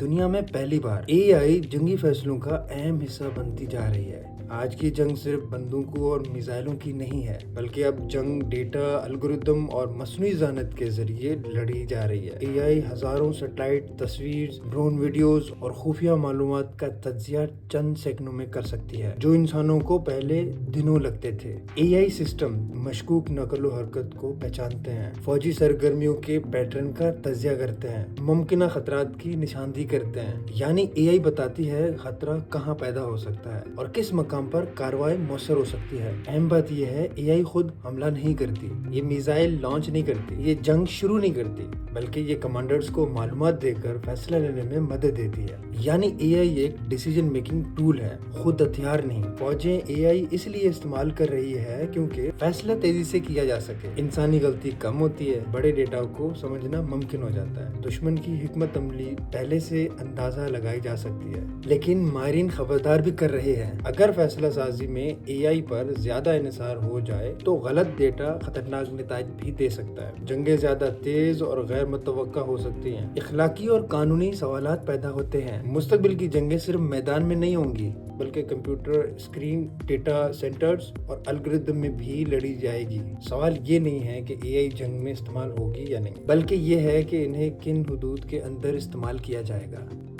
دنیا میں پہلی بار AI جنگی فیصلوں کا اہم حصہ بنتی جا رہی ہے۔ آج کی جنگ صرف بندوقوں اور میزائلوں کی نہیں ہے، بلکہ اب جنگ ڈیٹا، الگورتھم اور مصنوعی ذہانت کے ذریعے لڑی جا رہی ہے۔ AI ہزاروں سیٹلائٹ تصویر، ڈرون ویڈیوز اور خفیہ معلومات کا تجزیہ چند سیکنڈوں میں کر سکتی ہے، جو انسانوں کو پہلے دنوں لگتے تھے۔ AI سسٹم مشکوک نقل و حرکت کو پہچانتے ہیں، فوجی سرگرمیوں کے پیٹرن کا تجزیہ کرتے ہیں، ممکنہ خطرات کی نشاندہی کرتے ہیں۔ یعنی AI بتاتی ہے خطرہ کہاں پیدا ہو سکتا ہے اور کس مقام پر کارروائی مؤثر ہو سکتی ہے۔ اہم بات یہ ہے، AI خود حملہ نہیں کرتی، یہ میزائل لانچ نہیں کرتی، یہ جنگ شروع نہیں کرتی، بلکہ یہ کمانڈرز کو معلومات دے کر فیصلہ لینے میں مدد دیتی ہے۔ یعنی AI ایک ڈیسیجن میکنگ ٹول ہے، خود ہتھیار نہیں۔ فوجیں AI اس لیے استعمال کر رہی ہے کیونکہ فیصلہ تیزی سے کیا جا سکے، انسانی غلطی کم ہوتی ہے، بڑے ڈیٹا کو سمجھنا ممکن ہو جاتا ہے، دشمن کی حکمت عملی پہلے سے اندازہ لگائی جا سکتی ہے۔ لیکن ماہرین خبردار بھی کر رہے ہیں، اگر فیصلہ سازی میں AI پر زیادہ انحصار ہو جائے تو غلط ڈیٹا خطرناک نتائج بھی دے سکتا ہے۔ جنگیں زیادہ تیز اور غیر متوقع ہو سکتی ہیں، اخلاقی اور قانونی سوالات پیدا ہوتے ہیں۔ مستقبل کی جنگیں صرف میدان میں نہیں ہوں گی، بلکہ کمپیوٹر اسکرین، ڈیٹا سینٹرز اور الگورتھم میں بھی لڑی جائے گی۔ سوال یہ نہیں ہے کہ AI جنگ میں استعمال ہوگی یا نہیں، بلکہ یہ ہے کہ انہیں کن حدود کے اندر استعمال کیا جائے گا۔